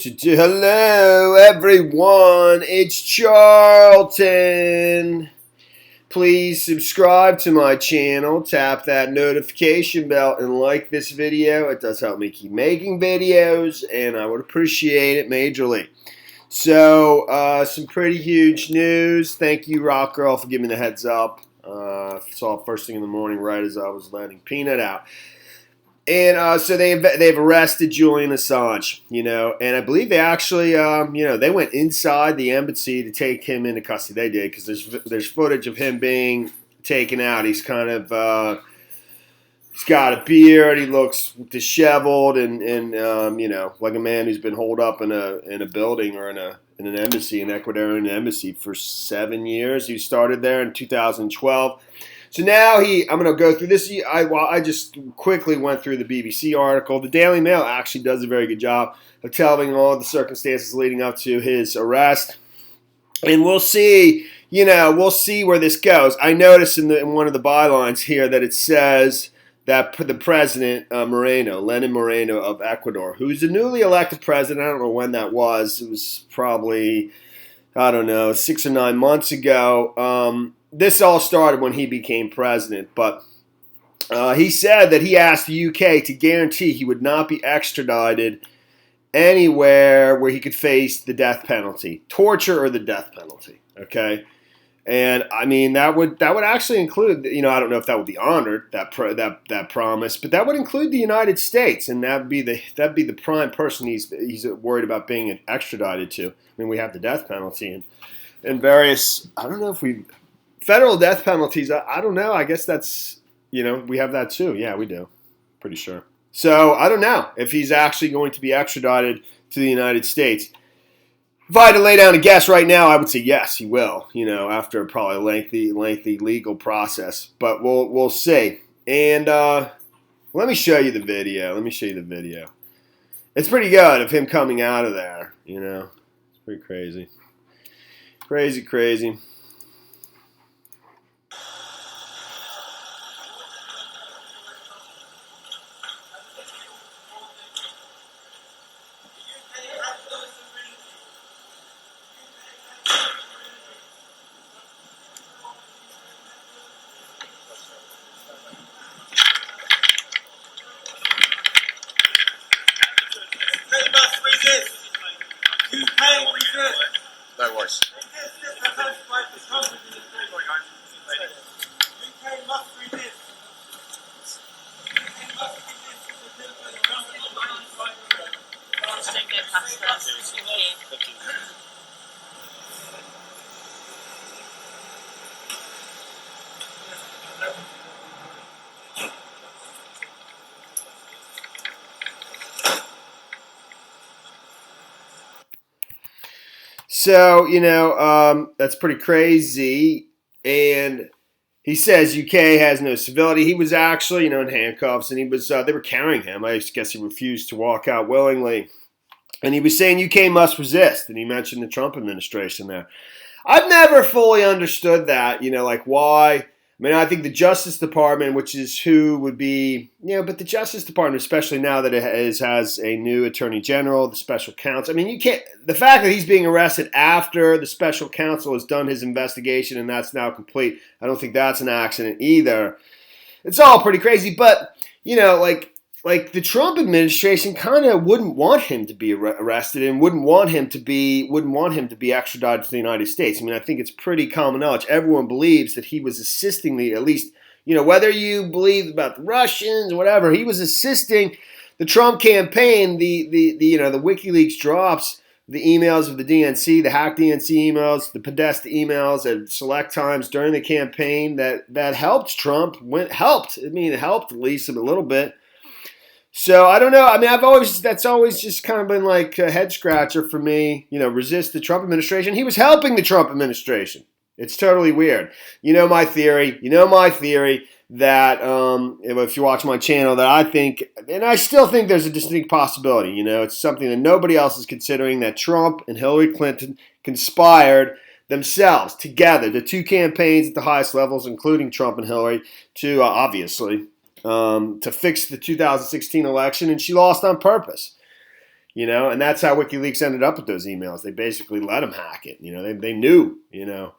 Hello everyone, it's Charlton. Please subscribe to my channel, tap that notification bell, and like this video. It does help me keep making videos, and I would appreciate it majorly. So, some pretty huge news. Thank you, Rock Girl, for giving me the heads up. Saw it first thing in the morning right as I was letting Peanut out. And so they've arrested Julian Assange, and I believe they actually, they went inside the embassy to take him into custody. They did, because there's footage of him being taken out. He's kind of he's got a beard. He looks disheveled and like a man who's been holed up in a building or in an embassy, an Ecuadorian embassy, for 7 years. He started there in 2012. So now I'm going to go through this. I just quickly went through the BBC article. The Daily Mail actually does a very good job of telling all the circumstances leading up to his arrest. And we'll see, where this goes. I noticed in one of the bylines here that it says that the president, Lenin Moreno of Ecuador, who's the newly elected president, I don't know when that was. It was probably, 6 or 9 months ago. This all started when he became president, but he said that he asked the UK to guarantee he would not be extradited anywhere where he could face the death penalty, torture or the death penalty. Okay, and I mean that would actually include, I don't know if that would be honored, that promise, but that would include the United States, and that'd be the prime person he's worried about being extradited to. I mean, we have the death penalty and various. I don't know if we. Federal death penalties, I don't know. I guess that's, we have that too. Yeah, we do. Pretty sure. So I don't know if he's actually going to be extradited to the United States. If I had to lay down a guess right now, I would say yes, he will, after probably a lengthy legal process. But we'll see. And let me show you the video. It's pretty good of him coming out of there, It's pretty crazy. Crazy. No worries. So, that's pretty crazy. And he says UK has no civility. He was actually, in handcuffs, and they were carrying him. I guess he refused to walk out willingly. And he was saying UK must resist. And he mentioned the Trump administration there. I've never fully understood that, why. I mean, I think the Justice Department, which is who would be, but the Justice Department, especially now that it has a new Attorney General, the special counsel. I mean, the fact that he's being arrested after the special counsel has done his investigation and that's now complete, I don't think that's an accident either. It's all pretty crazy, but, like the Trump administration kind of wouldn't want him to be arrested and wouldn't want him to be extradited to the United States. I mean, I think it's pretty common knowledge. Everyone believes that he was assisting at least, whether you believe about the Russians or whatever, he was assisting the Trump campaign. The WikiLeaks drops, the emails of the DNC, the hacked DNC emails, the Podesta emails at select times during the campaign that helped Trump. It helped at least a little bit. So I don't know. I mean, that's always just kind of been like a head scratcher for me. Resist the Trump administration. He was helping the Trump administration. It's totally weird. My theory that if you watch my channel, that I think, and I still think there's a distinct possibility. It's something that nobody else is considering, that Trump and Hillary Clinton conspired themselves together, the two campaigns at the highest levels, including Trump and Hillary, to obviously to fix the 2016 election, and she lost on purpose. you know, and that's how WikiLeaks ended up with those emails. They basically let them hack it. You know, they knew, you know.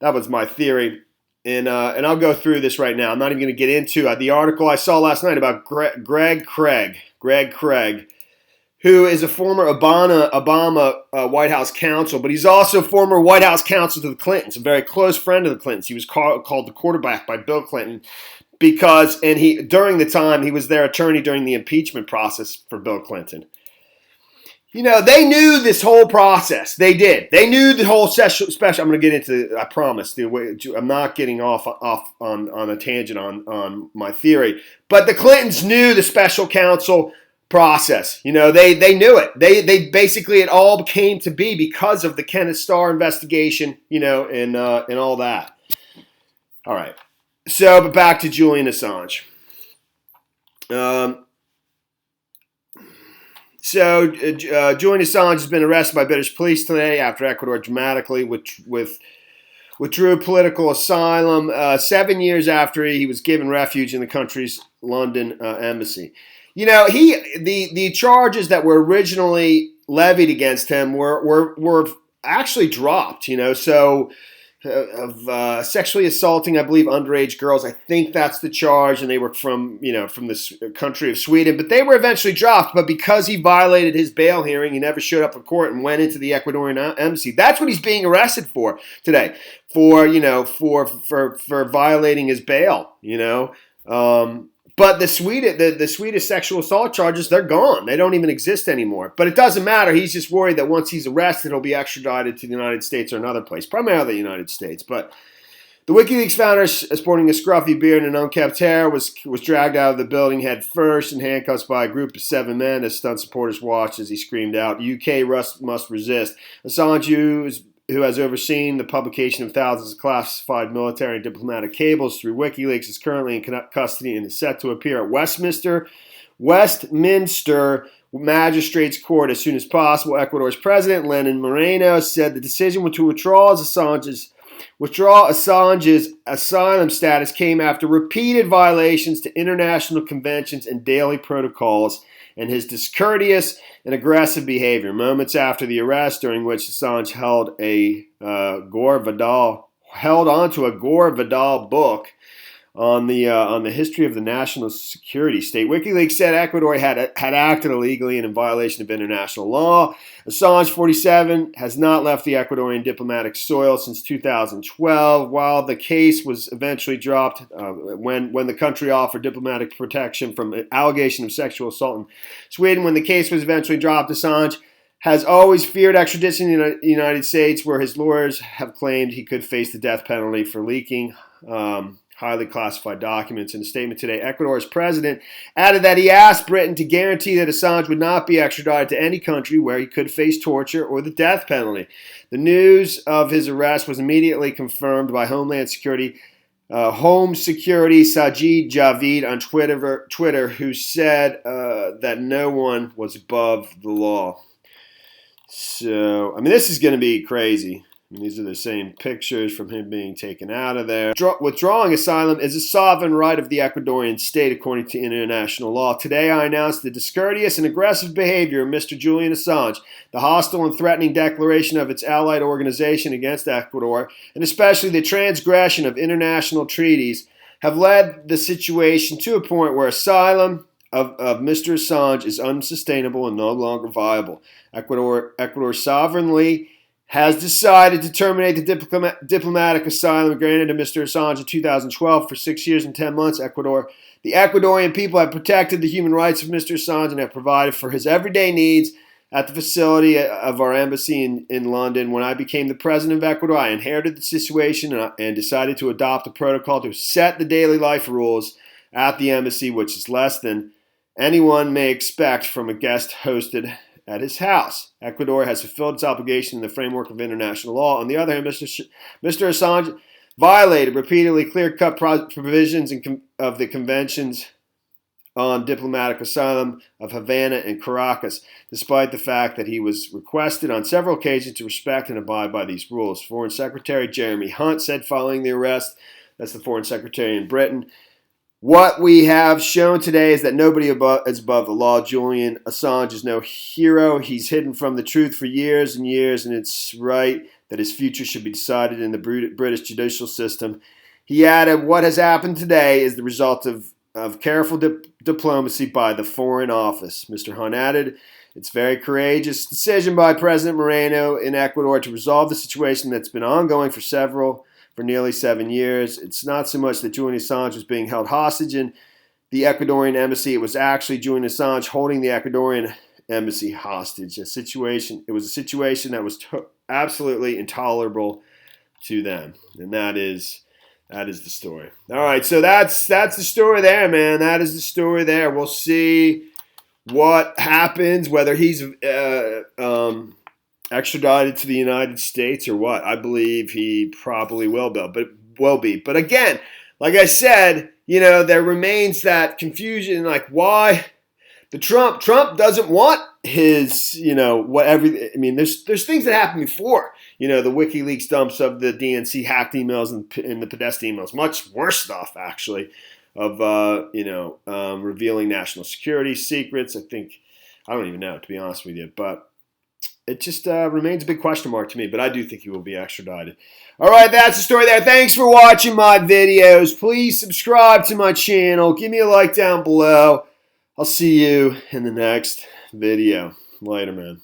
That was my theory. And I'll go through this right now. I'm not even going to get into the article I saw last night about Greg Craig, who is a former Obama White House counsel, but he's also former White House counsel to the Clintons, a very close friend of the Clintons. He was called the quarterback by Bill Clinton because, during the time, he was their attorney during the impeachment process for Bill Clinton. You know, they knew this whole process. They did. They knew the whole special. I'm going to get into. I promise. I'm not getting off on a tangent on my theory. But the Clintons knew the special counsel process. You know, they knew it. They basically, it all came to be because of the Kenneth Starr investigation. You know, and all that. All right. So, but back to Julian Assange. So, Julian Assange has been arrested by British police today after Ecuador dramatically withdrew political asylum 7 years after he was given refuge in the country's London embassy. You know, the charges that were originally levied against him were actually dropped. You know, so of sexually assaulting, I believe, underage girls. I think that's the charge, and they were from this country of Sweden. But they were eventually dropped. But because he violated his bail hearing, he never showed up in court and went into the Ecuadorian embassy. That's what he's being arrested for today, for violating his bail. You know. But the Swedish sexual assault charges, they're gone. They don't even exist anymore. But it doesn't matter. He's just worried that once he's arrested, he'll be extradited to the United States or another place, primarily the United States. But the WikiLeaks founder, sporting a scruffy beard and an unkempt hair, was dragged out of the building head first in handcuffs by a group of 7 men as stunt supporters watched as he screamed out, "UK must resist." Assange, who has overseen the publication of thousands of classified military and diplomatic cables through WikiLeaks, is currently in custody and is set to appear at Westminster Magistrates Court as soon as possible. Ecuador's President, Lenin Moreno, said the decision to withdraw Assange's asylum status came after repeated violations to international conventions and daily protocols and his discourteous and aggressive behavior. Moments after the arrest, during which Assange held onto a Gore Vidal book on the history of the national security state. WikiLeaks said Ecuador had acted illegally and in violation of international law. Assange, 47, has not left the Ecuadorian diplomatic soil since 2012. While the case was eventually dropped when the country offered diplomatic protection from an allegation of sexual assault in Sweden, when the case was eventually dropped, Assange has always feared extradition in the United States, where his lawyers have claimed he could face the death penalty for leaking highly classified documents. In a statement today, Ecuador's president added that he asked Britain to guarantee that Assange would not be extradited to any country where he could face torture or the death penalty. The news of his arrest was immediately confirmed by Homeland Security Home Security Sajid Javid on Twitter, who said that no one was above the law. So, I mean, this is going to be crazy. And these are the same pictures from him being taken out of there. Withdrawing asylum is a sovereign right of the Ecuadorian state, according to international law. Today, I announced the discourteous and aggressive behavior of Mr. Julian Assange, the hostile and threatening declaration of its allied organization against Ecuador, and especially the transgression of international treaties, have led the situation to a point where asylum of Mr. Assange is unsustainable and no longer viable. Ecuador sovereignly has decided to terminate the diplomatic asylum granted to Mr. Assange in 2012 for 6 years and 10 months. The Ecuadorian people have protected the human rights of Mr. Assange and have provided for his everyday needs at the facility of our embassy in London. When I became the president of Ecuador, I inherited the situation and decided to adopt a protocol to set the daily life rules at the embassy, which is less than anyone may expect from a guest hosted at his house. Ecuador has fulfilled its obligation in the framework of international law. On the other hand, Mr. Assange violated repeatedly clear-cut provisions of the conventions on diplomatic asylum of Havana and Caracas, despite the fact that he was requested on several occasions to respect and abide by these rules. Foreign Secretary Jeremy Hunt said following the arrest, that's the Foreign Secretary in Britain, What we have shown today is that nobody is above the law. Julian Assange is no hero. He's hidden from the truth for years and years, and it's right that his future should be decided in the British judicial system. He added, what has happened today is the result of careful diplomacy by the Foreign Office. Mr. Hunt added, it's a very courageous decision by President Moreno in Ecuador to resolve the situation that's been ongoing for nearly 7 years. It's not so much that Julian Assange was being held hostage in the Ecuadorian Embassy. It was actually Julian Assange holding the Ecuadorian Embassy hostage. It was a situation that was absolutely intolerable to them. And that is the story. All right, so that's the story there, man. That is the story there. We'll see what happens, whether he's extradited to the United States or what. I believe he probably will be. But again, like I said, there remains that confusion, like why the Trump doesn't want his, there's things that happened before, the WikiLeaks dumps of the DNC hacked emails and the Podesta emails, much worse stuff actually, of revealing national security secrets. I don't even know, to be honest with you, but it just remains a big question mark to me, but I do think he will be extradited. All right, that's the story there. Thanks for watching my videos. Please subscribe to my channel. Give me a like down below. I'll see you in the next video. Later, man.